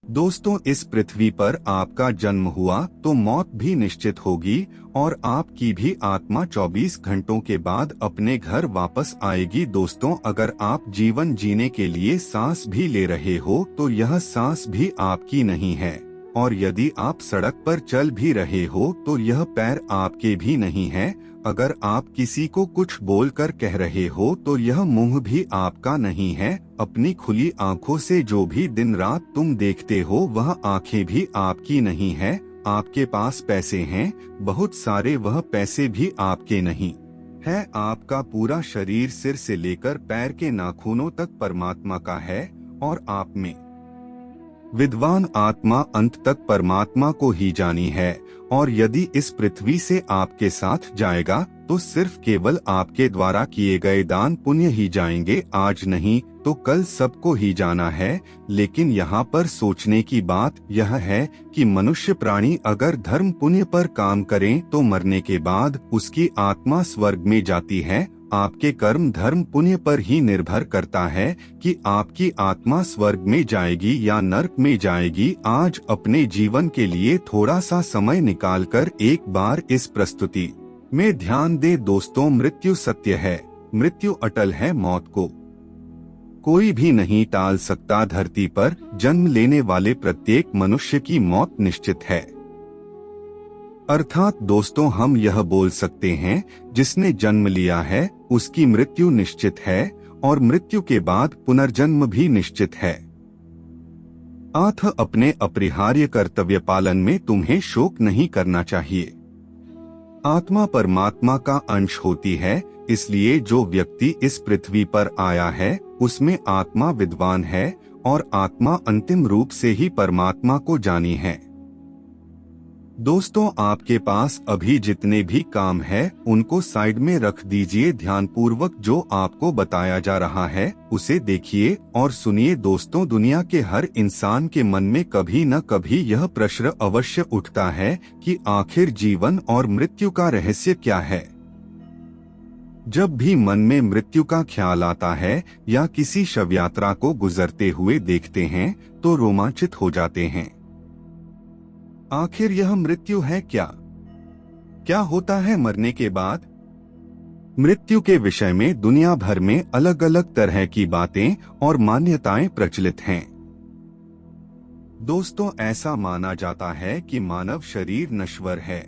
दोस्तों, इस पृथ्वी पर आपका जन्म हुआ तो मौत भी निश्चित होगी और आपकी भी आत्मा 24 घंटों के बाद अपने घर वापस आएगी। दोस्तों, अगर आप जीवन जीने के लिए सांस भी ले रहे हो तो यह सांस भी आपकी नहीं है, और यदि आप सड़क पर चल भी रहे हो तो यह पैर आपके भी नहीं है। अगर आप किसी को कुछ बोलकर कह रहे हो तो यह मुंह भी आपका नहीं है। अपनी खुली आंखों से जो भी दिन रात तुम देखते हो वह आंखें भी आपकी नहीं है। आपके पास पैसे हैं बहुत सारे, वह पैसे भी आपके नहीं है। आपका पूरा शरीर सिर से लेकर पैर के नाखूनों तक परमात्मा का है, और आप में विद्वान आत्मा अंत तक परमात्मा को ही जानी है। और यदि इस पृथ्वी से आपके साथ जाएगा तो सिर्फ केवल आपके द्वारा किए गए दान पुण्य ही जाएंगे। आज नहीं तो कल सबको ही जाना है। लेकिन यहाँ पर सोचने की बात यह है कि मनुष्य प्राणी अगर धर्म पुण्य पर काम करें तो मरने के बाद उसकी आत्मा स्वर्ग में जाती है। आपके कर्म धर्म पुण्य पर ही निर्भर करता है कि आपकी आत्मा स्वर्ग में जाएगी या नरक में जाएगी। आज अपने जीवन के लिए थोड़ा सा समय निकालकर एक बार इस प्रस्तुति में ध्यान दे। दोस्तों, मृत्यु सत्य है, मृत्यु अटल है, मौत को कोई भी नहीं टाल सकता। धरती पर जन्म लेने वाले प्रत्येक मनुष्य की मौत निश्चित है। अर्थात दोस्तों, हम यह बोल सकते हैं जिसने जन्म लिया है उसकी मृत्यु निश्चित है, और मृत्यु के बाद पुनर्जन्म भी निश्चित है। अतः अपने अपरिहार्य कर्तव्य पालन में तुम्हें शोक नहीं करना चाहिए। आत्मा परमात्मा का अंश होती है, इसलिए जो व्यक्ति इस पृथ्वी पर आया है उसमें आत्मा विद्वान है, और आत्मा अंतिम रूप से ही परमात्मा को जानी है। दोस्तों, आपके पास अभी जितने भी काम है उनको साइड में रख दीजिए। ध्यानपूर्वक जो आपको बताया जा रहा है उसे देखिए और सुनिए। दोस्तों, दुनिया के हर इंसान के मन में कभी न कभी यह प्रश्न अवश्य उठता है कि आखिर जीवन और मृत्यु का रहस्य क्या है। जब भी मन में मृत्यु का ख्याल आता है या किसी शव यात्रा को गुजरते हुए देखते हैं तो रोमांचित हो जाते हैं। आखिर यह मृत्यु है क्या? क्या होता है मरने के बाद? मृत्यु के विषय में दुनिया भर में अलग अलग तरह की बातें और मान्यताएं प्रचलित हैं। दोस्तों, ऐसा माना जाता है कि मानव शरीर नश्वर है।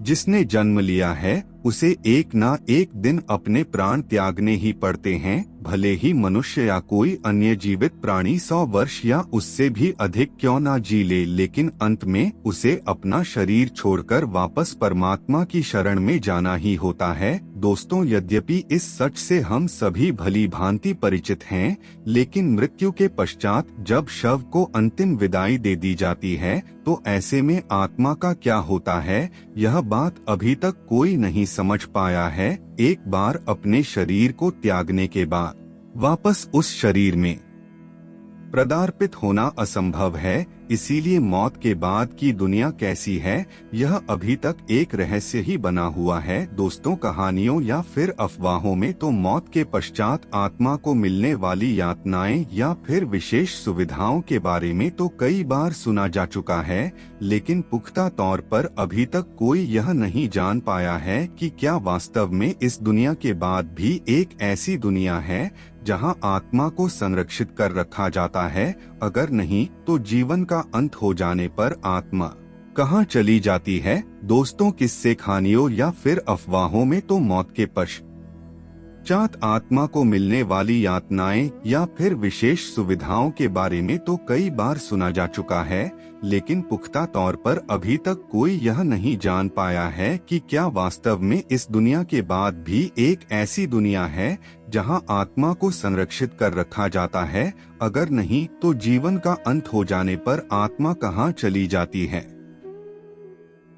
जिसने जन्म लिया है उसे एक ना एक दिन अपने प्राण त्यागने ही पड़ते हैं। भले ही मनुष्य या कोई अन्य जीवित प्राणी 100 वर्ष या उससे भी अधिक क्यों ना जी ले, लेकिन अंत में उसे अपना शरीर छोड़कर वापस परमात्मा की शरण में जाना ही होता है। दोस्तों, यद्यपि इस सच से हम सभी भली भांति परिचित हैं, लेकिन मृत्यु के पश्चात जब शव को अंतिम विदाई दे दी जाती है तो ऐसे में आत्मा का क्या होता है, यह बात अभी तक कोई नहीं समझ पाया है। एक बार अपने शरीर को त्यागने के बाद वापस उस शरीर में पदार्पित होना असंभव है। इसीलिए मौत के बाद की दुनिया कैसी है यह अभी तक एक रहस्य ही बना हुआ है। दोस्तों, कहानियों या फिर अफवाहों में तो मौत के पश्चात आत्मा को मिलने वाली यातनाएं या फिर विशेष सुविधाओं के बारे में तो कई बार सुना जा चुका है, लेकिन पुख्ता तौर पर अभी तक कोई यह नहीं जान पाया है कि क्या वास्तव में इस दुनिया के बाद भी एक ऐसी दुनिया है जहां आत्मा को संरक्षित कर रखा जाता है। अगर नहीं तो जीवन का अंत हो जाने पर आत्मा कहां चली जाती है? दोस्तों, किस्से कहानियों या फिर अफवाहों में तो मौत के पश्चात आत्मा को मिलने वाली यातनाएं या फिर विशेष सुविधाओं के बारे में तो कई बार सुना जा चुका है, लेकिन पुख्ता तौर पर अभी तक कोई यह नहीं जान पाया है कि क्या वास्तव में इस दुनिया के बाद भी एक ऐसी दुनिया है जहां आत्मा को संरक्षित कर रखा जाता है। अगर नहीं तो जीवन का अंत हो जाने पर आत्मा कहां चली जाती है?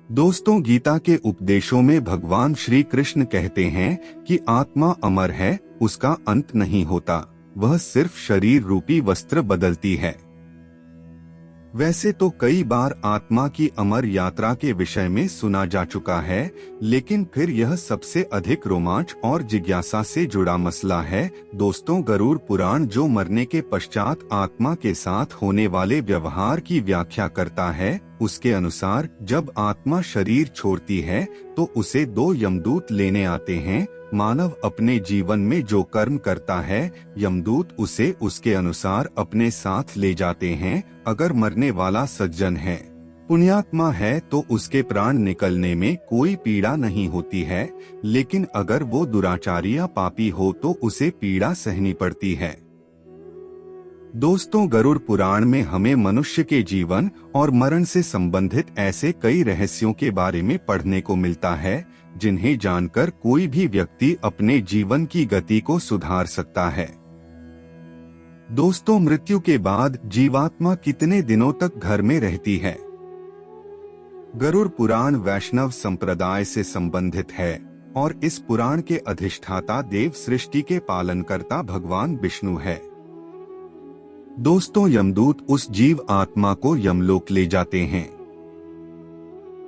दोस्तों, गीता के उपदेशों में भगवान श्री कृष्ण कहते हैं कि आत्मा अमर है, उसका अंत नहीं होता, वह सिर्फ शरीर रूपी वस्त्र बदलती है। वैसे तो कई बार आत्मा की अमर यात्रा के विषय में सुना जा चुका है, लेकिन फिर यह सबसे अधिक रोमांच और जिज्ञासा से जुड़ा मसला है। दोस्तों, गरुड़ पुराण जो मरने के पश्चात आत्मा के साथ होने वाले व्यवहार की व्याख्या करता है, उसके अनुसार जब आत्मा शरीर छोड़ती है तो उसे 2 यमदूत लेने आते हैं। मानव अपने जीवन में जो कर्म करता है, यमदूत उसे उसके अनुसार अपने साथ ले जाते हैं। अगर मरने वाला सज्जन है, पुण्यात्मा है, तो उसके प्राण निकलने में कोई पीड़ा नहीं होती है, लेकिन अगर वो दुराचारी या पापी हो तो उसे पीड़ा सहनी पड़ती है। दोस्तों, गरुड़ पुराण में हमें मनुष्य के जीवन और मरण से संबंधित ऐसे कई रहस्यों के बारे में पढ़ने को मिलता है, जिन्हें जानकर कोई भी व्यक्ति अपने जीवन की गति को सुधार सकता है। दोस्तों, मृत्यु के बाद जीवात्मा कितने दिनों तक घर में रहती है? गरुड़ पुराण वैष्णव संप्रदाय से संबंधित है और इस पुराण के अधिष्ठाता देव सृष्टि के पालनकर्ता भगवान विष्णु है। दोस्तों, यमदूत उस जीव आत्मा को यमलोक ले जाते हैं।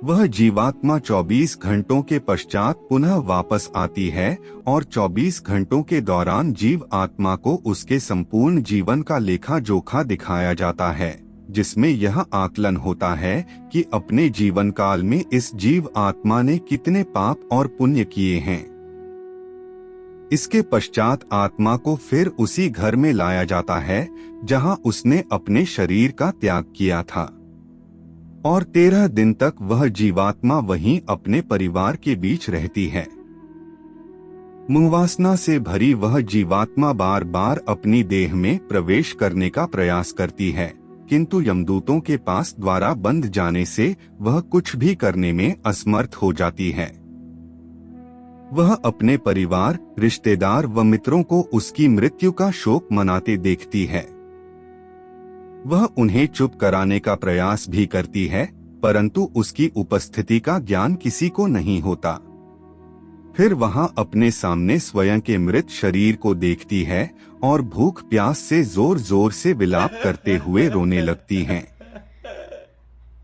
वह जीवात्मा 24 घंटों के पश्चात पुनः वापस आती है और 24 घंटों के दौरान जीव आत्मा को उसके संपूर्ण जीवन का लेखा जोखा दिखाया जाता है, जिसमें यह आकलन होता है कि अपने जीवन काल में इस जीव आत्मा ने कितने पाप और पुण्य किए हैं। इसके पश्चात आत्मा को फिर उसी घर में लाया जाता है जहां उसने अपने शरीर का त्याग किया था, और 13 दिन तक वह जीवात्मा वहीं अपने परिवार के बीच रहती है। मोहवासना से भरी वह जीवात्मा बार बार अपनी देह में प्रवेश करने का प्रयास करती है, किंतु यमदूतों के पास द्वारा बंद जाने से वह कुछ भी करने में असमर्थ हो जाती है। वह अपने परिवार, रिश्तेदार व मित्रों को उसकी मृत्यु का शोक मनाते देखती है। वह उन्हें चुप कराने का प्रयास भी करती है, परंतु उसकी उपस्थिति का ज्ञान किसी को नहीं होता। फिर वहां अपने सामने स्वयं के मृत शरीर को देखती है और भूख प्यास से जोर जोर से विलाप करते हुए रोने लगती हैं।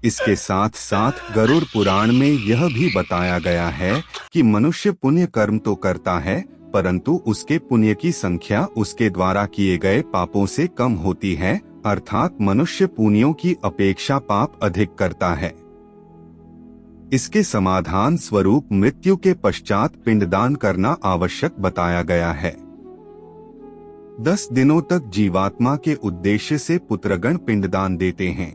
इसके साथ साथ गरुड़ पुराण में यह भी बताया गया है कि मनुष्य पुण्य कर्म तो करता है, परंतु उसके पुण्य की संख्या उसके द्वारा किए गए पापों से कम होती है, अर्थात मनुष्य पुण्यों की अपेक्षा पाप अधिक करता है। इसके समाधान स्वरूप मृत्यु के पश्चात पिंडदान करना आवश्यक बताया गया है। 10 दिनों तक जीवात्मा के उद्देश्य से पुत्रगण पिंडदान देते हैं।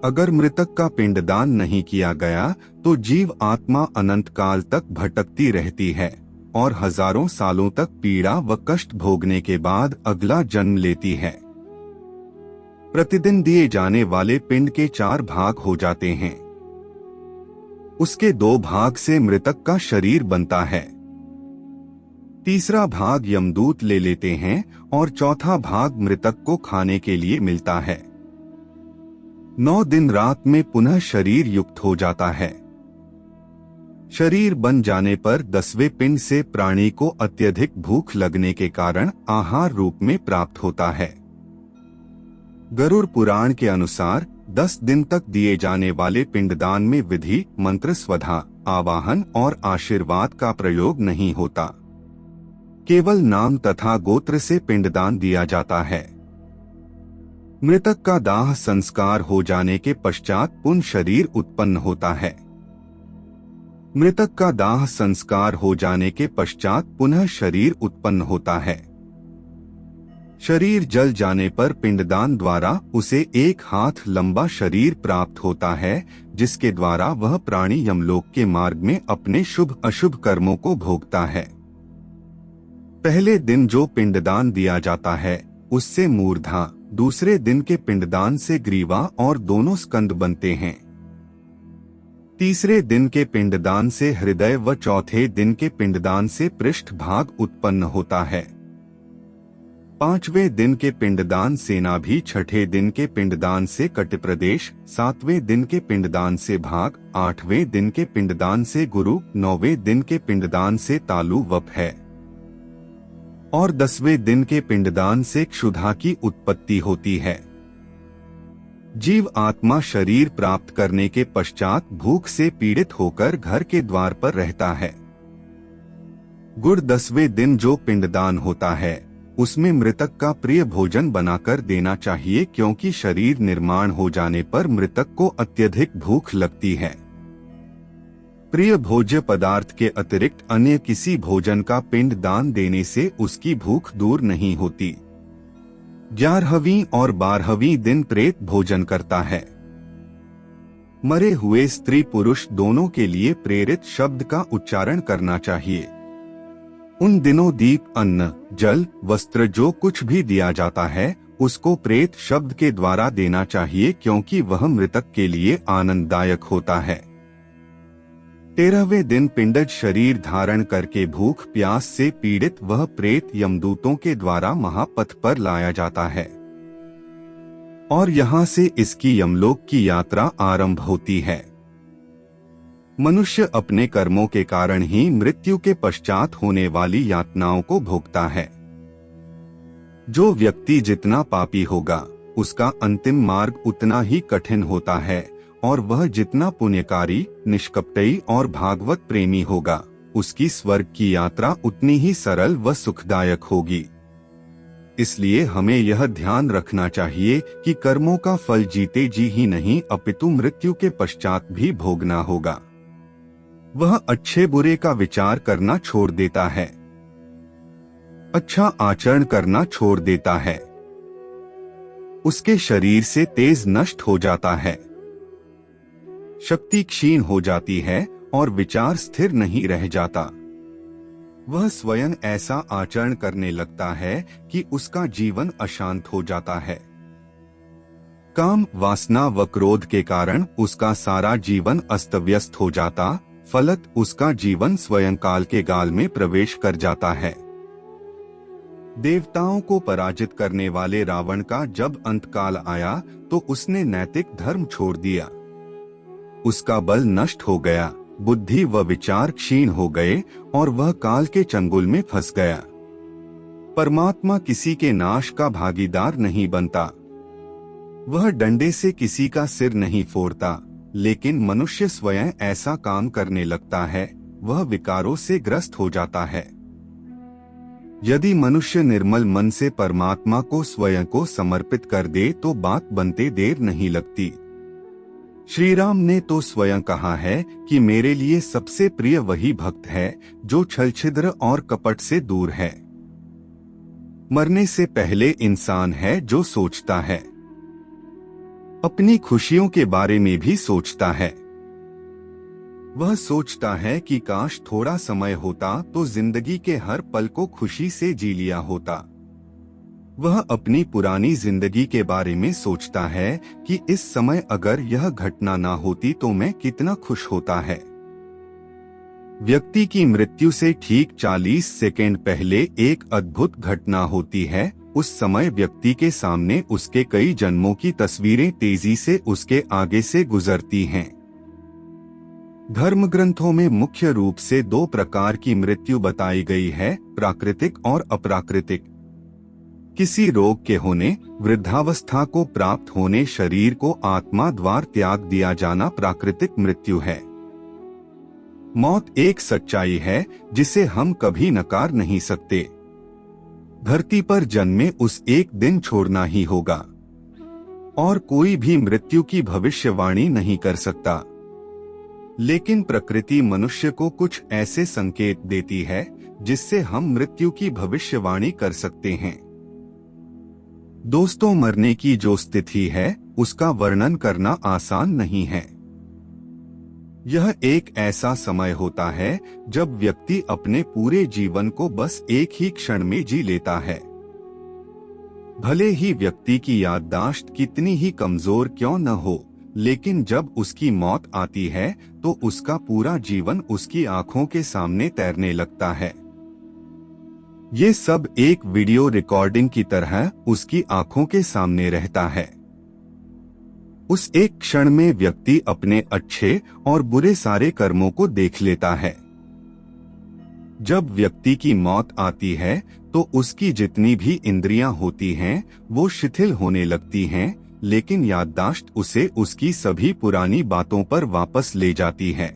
अगर मृतक का पिंडदान नहीं किया गया तो जीव आत्मा अनंत काल तक भटकती रहती है और हजारों सालों तक पीड़ा व कष्ट भोगने के बाद अगला जन्म लेती है। प्रतिदिन दिए जाने वाले पिंड के 4 भाग हो जाते हैं। उसके 2 भाग से मृतक का शरीर बनता है। तीसरा भाग यमदूत ले लेते हैं और चौथा भाग मृतक को खाने के लिए मिलता है। 9 दिन रात में पुनः शरीर युक्त हो जाता है। शरीर बन जाने पर 10वें पिंड से प्राणी को अत्यधिक भूख लगने के कारण आहार रूप में प्राप्त होता है। गरुड़ पुराण के अनुसार 10 दिन तक दिए जाने वाले पिंडदान में विधि, मंत्र, स्वधा, आवाहन और आशीर्वाद का प्रयोग नहीं होता। केवल नाम तथा गोत्र से पिंडदान दिया जाता है। मृतक का दाह संस्कार हो जाने के पश्चात पुनः शरीर उत्पन्न होता है। मृतक का दाह संस्कार हो जाने के पश्चात पुनः शरीर उत्पन्न होता है। शरीर जल जाने पर पिंडदान द्वारा उसे 1 हाथ लंबा शरीर प्राप्त होता है, जिसके द्वारा वह प्राणी यमलोक के मार्ग में अपने शुभ अशुभ कर्मों को भोगता है। पहले दिन जो पिंडदान दिया जाता है उससे मूर्धा, दूसरे दिन के पिंडदान से ग्रीवा और दोनों स्कंद बनते हैं। तीसरे दिन के पिंडदान से हृदय व चौथे दिन के पिंडदान से पृष्ठ भाग उत्पन्न होता है। 5वें दिन के पिंडदान से नाभि, 6ठे दिन के पिंडदान से कट प्रदेश, 7वें दिन के पिंडदान से भाग, 8वें दिन के पिंडदान से गुरु, 9वें दिन के पिंडदान से तालु वप है और 10वें दिन के पिंडदान से क्षुधा की उत्पत्ति होती है। जीव आत्मा शरीर प्राप्त करने के पश्चात भूख से पीड़ित होकर घर के द्वार पर रहता है। गुड़ 10वें दिन जो पिंडदान होता है उसमें मृतक का प्रिय भोजन बनाकर देना चाहिए, क्योंकि शरीर निर्माण हो जाने पर मृतक को अत्यधिक भूख लगती है। प्रिय भोज्य पदार्थ के अतिरिक्त अन्य किसी भोजन का पिंड दान देने से उसकी भूख दूर नहीं होती। 11वीं और 12वीं दिन प्रेत भोजन करता है। मरे हुए स्त्री पुरुष दोनों के लिए प्रेरित शब्द का उच्चारण करना चाहिए। उन दिनों दीप, अन्न, जल, वस्त्र जो कुछ भी दिया जाता है उसको प्रेत शब्द के द्वारा देना चाहिए, क्योंकि वह मृतक के लिए आनंददायक होता है। 13वें दिन पिंडज शरीर धारण करके भूख प्यास से पीड़ित वह प्रेत यमदूतों के द्वारा महापथ पर लाया जाता है और यहाँ से इसकी यमलोक की यात्रा आरंभ होती है। मनुष्य अपने कर्मों के कारण ही मृत्यु के पश्चात होने वाली यातनाओं को भोगता है। जो व्यक्ति जितना पापी होगा उसका अंतिम मार्ग उतना ही कठिन होता है, और वह जितना पुण्यकारी, निष्कपटी और भागवत प्रेमी होगा उसकी स्वर्ग की यात्रा उतनी ही सरल व सुखदायक होगी। इसलिए हमें यह ध्यान रखना चाहिए कि कर्मों का फल जीते जी ही नहीं अपितु मृत्यु के पश्चात भी भोगना होगा। वह अच्छे बुरे का विचार करना छोड़ देता है, अच्छा आचरण करना छोड़ देता है, उसके शरीर से तेज नष्ट हो जाता है, शक्ति क्षीण हो जाती है और विचार स्थिर नहीं रह जाता। वह स्वयं ऐसा आचरण करने लगता है कि उसका जीवन अशांत हो जाता है। काम, वासना व क्रोध के कारण उसका सारा जीवन अस्त व्यस्त हो जाता, फलत उसका जीवन स्वयं काल के गाल में प्रवेश कर जाता है। देवताओं को पराजित करने वाले रावण का जब अंतकाल आया तो उसने नैतिक धर्म छोड़ दिया। उसका बल नष्ट हो गया, बुद्धि व विचार क्षीण हो गए और वह काल के चंगुल में फंस गया। परमात्मा किसी के नाश का भागीदार नहीं बनता। वह डंडे से किसी का सिर नहीं फोड़ता, लेकिन मनुष्य स्वयं ऐसा काम करने लगता है, वह विकारों से ग्रस्त हो जाता है। यदि मनुष्य निर्मल मन से परमात्मा को स्वयं को समर्पित कर दे तो बात बनते देर नहीं लगती। श्री राम ने तो स्वयं कहा है कि मेरे लिए सबसे प्रिय वही भक्त है जो छल छिद्र और कपट से दूर है। मरने से पहले इंसान है जो सोचता है, अपनी खुशियों के बारे में भी सोचता है। वह सोचता है कि काश थोड़ा समय होता तो जिंदगी के हर पल को खुशी से जी लिया होता। वह अपनी पुरानी जिंदगी के बारे में सोचता है कि इस समय अगर यह घटना ना होती तो मैं कितना खुश होता है। व्यक्ति की मृत्यु से ठीक 40 सेकंड पहले एक अद्भुत घटना होती है। उस समय व्यक्ति के सामने उसके कई जन्मों की तस्वीरें तेजी से उसके आगे से गुजरती हैं। धर्म ग्रंथों में मुख्य रूप से 2 प्रकार की मृत्यु बताई गई है, प्राकृतिक और अप्राकृतिक। किसी रोग के होने, वृद्धावस्था को प्राप्त होने, शरीर को आत्मा द्वार त्याग दिया जाना प्राकृतिक मृत्यु है। मौत एक सच्चाई है जिसे हम कभी नकार नहीं सकते। धरती पर जन्मे उस एक दिन छोड़ना ही होगा और कोई भी मृत्यु की भविष्यवाणी नहीं कर सकता। लेकिन प्रकृति मनुष्य को कुछ ऐसे संकेत देती है जिससे हम मृत्यु की भविष्यवाणी कर सकते हैं। दोस्तों, मरने की जो स्थिति है उसका वर्णन करना आसान नहीं है। यह एक ऐसा समय होता है जब व्यक्ति अपने पूरे जीवन को बस एक ही क्षण में जी लेता है। भले ही व्यक्ति की याददाश्त कितनी ही कमजोर क्यों न हो, लेकिन जब उसकी मौत आती है तो उसका पूरा जीवन उसकी आंखों के सामने तैरने लगता है। ये सब एक वीडियो रिकॉर्डिंग की तरह उसकी आंखों के सामने रहता है। उस एक क्षण में व्यक्ति अपने अच्छे और बुरे सारे कर्मों को देख लेता है। जब व्यक्ति की मौत आती है तो उसकी जितनी भी इंद्रियां होती हैं वो शिथिल होने लगती हैं, लेकिन याददाश्त उसे उसकी सभी पुरानी बातों पर वापस ले जाती है।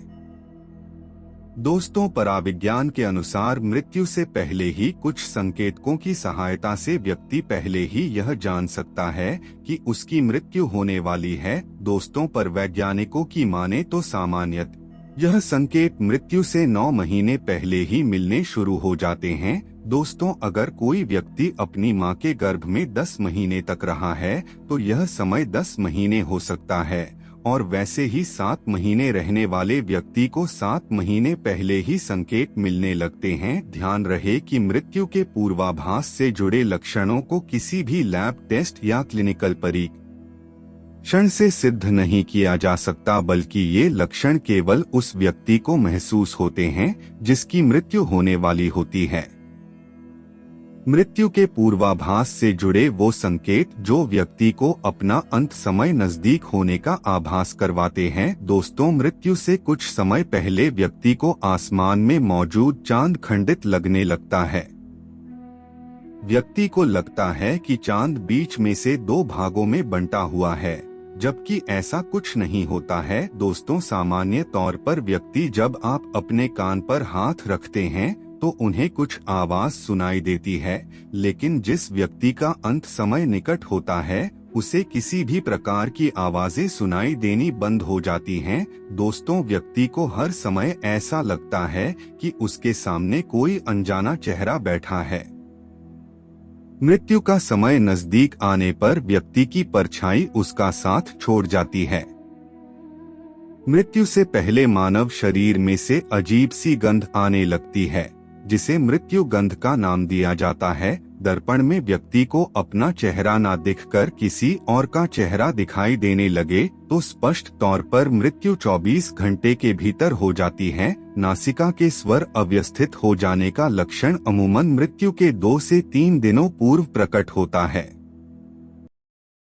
दोस्तों, पराविज्ञान के अनुसार मृत्यु से पहले ही कुछ संकेतकों की सहायता से व्यक्ति पहले ही यह जान सकता है कि उसकी मृत्यु होने वाली है। दोस्तों, पर वैज्ञानिकों की माने तो सामान्यतः यह संकेत मृत्यु से 9 महीने पहले ही मिलने शुरू हो जाते हैं। दोस्तों, अगर कोई व्यक्ति अपनी मां के गर्भ में 10 महीने तक रहा है तो यह समय 10 महीने हो सकता है, और वैसे ही 7 महीने रहने वाले व्यक्ति को 7 महीने पहले ही संकेत मिलने लगते हैं। ध्यान रहे कि मृत्यु के पूर्वाभास से जुड़े लक्षणों को किसी भी लैब टेस्ट या क्लिनिकल परीक्षण से सिद्ध नहीं किया जा सकता, बल्कि ये लक्षण केवल उस व्यक्ति को महसूस होते हैं जिसकी मृत्यु होने वाली होती है। मृत्यु के पूर्वाभास से जुड़े वो संकेत जो व्यक्ति को अपना अंत समय नजदीक होने का आभास करवाते हैं। दोस्तों, मृत्यु से कुछ समय पहले व्यक्ति को आसमान में मौजूद चांद खंडित लगने लगता है। व्यक्ति को लगता है कि चांद बीच में से 2 भागों में बंटा हुआ है, जबकि ऐसा कुछ नहीं होता है। दोस्तों, सामान्य तौर पर व्यक्ति जब आप अपने कान पर हाथ रखते हैं तो उन्हें कुछ आवाज सुनाई देती है, लेकिन जिस व्यक्ति का अंत समय निकट होता है उसे किसी भी प्रकार की आवाजें सुनाई देनी बंद हो जाती हैं। दोस्तों, व्यक्ति को हर समय ऐसा लगता है कि उसके सामने कोई अनजाना चेहरा बैठा है। मृत्यु का समय नजदीक आने पर व्यक्ति की परछाई उसका साथ छोड़ जाती है। मृत्यु से पहले मानव शरीर में से अजीब सी गंध आने लगती है, जिसे मृत्यु गंध का नाम दिया जाता है। दर्पण में व्यक्ति को अपना चेहरा ना दिखकर किसी और का चेहरा दिखाई देने लगे तो स्पष्ट तौर पर मृत्यु 24 घंटे के भीतर हो जाती है। नासिका के स्वर अव्यवस्थित हो जाने का लक्षण अमूमन मृत्यु के 2 से 3 दिनों पूर्व प्रकट होता है।